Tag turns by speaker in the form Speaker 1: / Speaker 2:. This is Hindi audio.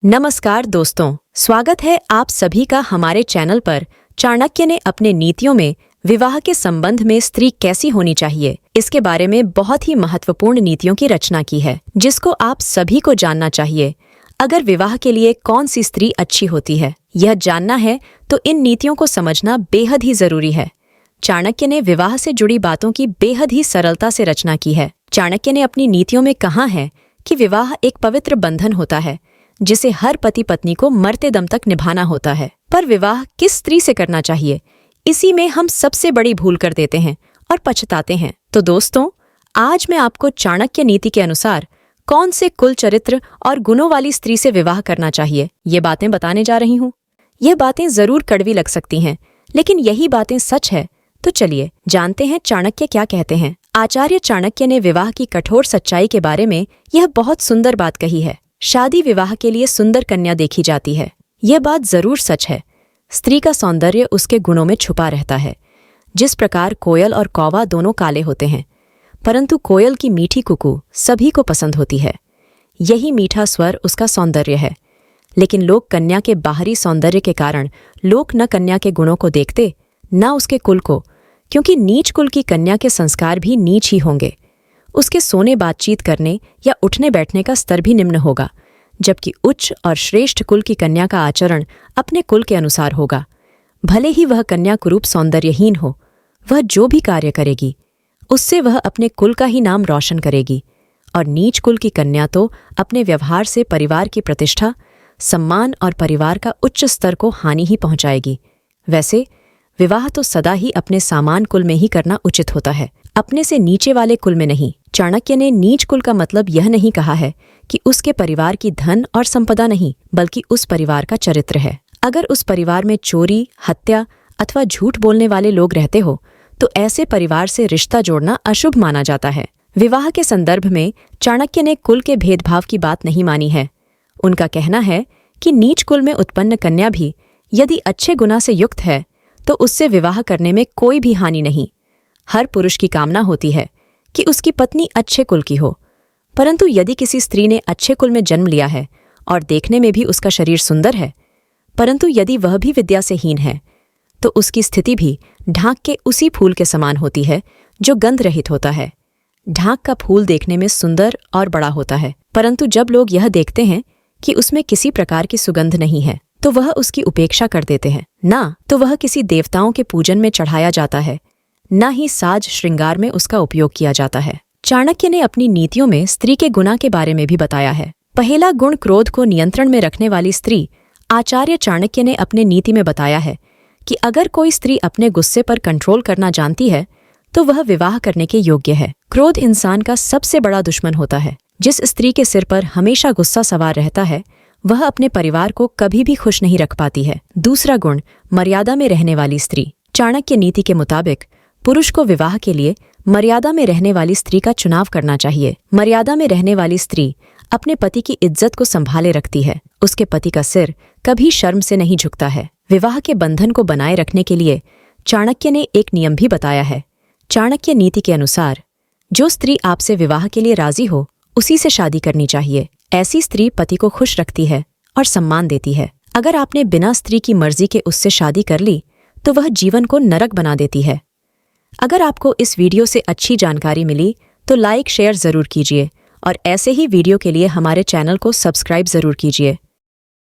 Speaker 1: नमस्कार दोस्तों, स्वागत है आप सभी का हमारे चैनल पर। चाणक्य ने अपने नीतियों में विवाह के संबंध में स्त्री कैसी होनी चाहिए, इसके बारे में बहुत ही महत्वपूर्ण नीतियों की रचना की है, जिसको आप सभी को जानना चाहिए। अगर विवाह के लिए कौन सी स्त्री अच्छी होती है, यह जानना है तो इन नीतियों को समझना बेहद ही जरूरी है। चाणक्य ने विवाह से जुड़ी बातों की बेहद ही सरलता से रचना की है। चाणक्य ने अपनी नीतियों में कहा है कि विवाह एक पवित्र बंधन होता है जिसे हर पति पत्नी को मरते दम तक निभाना होता है। पर विवाह किस स्त्री से करना चाहिए, इसी में हम सबसे बड़ी भूल कर देते हैं और पछताते हैं। तो दोस्तों, आज मैं आपको चाणक्य नीति के अनुसार कौन से कुल चरित्र और गुणों वाली स्त्री से विवाह करना चाहिए, ये बातें बताने जा रही हूँ। यह बातें जरूर कड़वी लग सकती हैं, लेकिन यही बातें सच है। तो चलिए जानते हैं चाणक्य क्या कहते हैं। आचार्य चाणक्य ने विवाह की कठोर सच्चाई के बारे में यह बहुत सुंदर बात कही है। शादी विवाह के लिए सुंदर कन्या देखी जाती है, यह बात जरूर सच है। स्त्री का सौंदर्य उसके गुणों में छुपा रहता है। जिस प्रकार कोयल और कौवा दोनों काले होते हैं, परंतु कोयल की मीठी कुकू सभी को पसंद होती है। यही मीठा स्वर उसका सौंदर्य है। लेकिन लोग कन्या के बाहरी सौंदर्य के कारण लोग न कन्या के गुणों को देखते, न उसके कुल को, क्योंकि नीच कुल की कन्या के संस्कार भी नीच ही होंगे। उसके सोने बातचीत करने या उठने बैठने का स्तर भी निम्न होगा, जबकि उच्च और श्रेष्ठ कुल की कन्या का आचरण अपने कुल के अनुसार होगा। भले ही वह कन्या कुरूप सौंदर्यहीन हो, वह जो भी कार्य करेगी उससे वह अपने कुल का ही नाम रोशन करेगी। और नीच कुल की कन्या तो अपने व्यवहार से परिवार की प्रतिष्ठा, सम्मान और परिवार का उच्च स्तर को हानि ही पहुंचाएगी। वैसे विवाह तो सदा ही अपने सामान कुल में ही करना उचित होता है, अपने से नीचे वाले कुल में नहीं। चाणक्य ने नीच कुल का मतलब यह नहीं कहा है कि उसके परिवार की धन और संपदा नहीं, बल्कि उस परिवार का चरित्र है। अगर उस परिवार में चोरी, हत्या अथवा झूठ बोलने वाले लोग रहते हो, तो ऐसे परिवार से रिश्ता जोड़ना अशुभ माना जाता है। विवाह के संदर्भ में चाणक्य ने कुल के भेदभाव की बात नहीं मानी है। उनका कहना है कि नीच कुल में उत्पन्न कन्या भी यदि अच्छे गुना से युक्त है तो उससे विवाह करने में कोई भी हानि नहीं। हर पुरुष की कामना होती है कि उसकी पत्नी अच्छे कुल की हो, परंतु यदि किसी स्त्री ने अच्छे कुल में जन्म लिया है और देखने में भी उसका शरीर सुंदर है, परंतु यदि वह भी विद्या से हीन है, तो उसकी स्थिति भी ढाक के उसी फूल के समान होती है जो गंध रहित होता है। ढाक का फूल देखने में सुंदर और बड़ा होता है, परंतु जब लोग यह देखते हैं कि उसमें किसी प्रकार की सुगंध नहीं है, तो वह उसकी उपेक्षा कर देते हैं। ना तो वह किसी देवताओं के पूजन में चढ़ाया जाता है, न ही साज श्रृंगार में उसका उपयोग किया जाता है। चाणक्य ने अपनी नीतियों में स्त्री के गुणा के बारे में भी बताया है। पहला गुण क्रोध को नियंत्रण में रखने वाली स्त्री। आचार्य चाणक्य ने अपने नीति में बताया है कि अगर कोई स्त्री अपने गुस्से पर कंट्रोल करना जानती है तो वह विवाह करने के योग्य है। क्रोध इंसान का सबसे बड़ा दुश्मन होता है। जिस स्त्री के सिर पर हमेशा गुस्सा सवार रहता है, वह अपने परिवार को कभी भी खुश नहीं रख पाती है। दूसरा गुण, मर्यादा में रहने वाली स्त्री। चाणक्य नीति के मुताबिक पुरुष को विवाह के लिए मर्यादा में रहने वाली स्त्री का चुनाव करना चाहिए। मर्यादा में रहने वाली स्त्री अपने पति की इज्जत को संभाले रखती है। उसके पति का सिर कभी शर्म से नहीं झुकता है। विवाह के बंधन को बनाए रखने के लिए चाणक्य ने एक नियम भी बताया है। चाणक्य नीति के अनुसार जो स्त्री आपसे विवाह के लिए राजी हो, उसी से शादी करनी चाहिए। ऐसी स्त्री पति को खुश रखती है और सम्मान देती है। अगर आपने बिना स्त्री की मर्जी के उससे शादी कर ली, तो वह जीवन को नरक बना देती है। अगर आपको इस वीडियो से अच्छी जानकारी मिली तो लाइक शेयर जरूर कीजिए और ऐसे ही वीडियो के लिए हमारे चैनल को सब्सक्राइब जरूर कीजिए।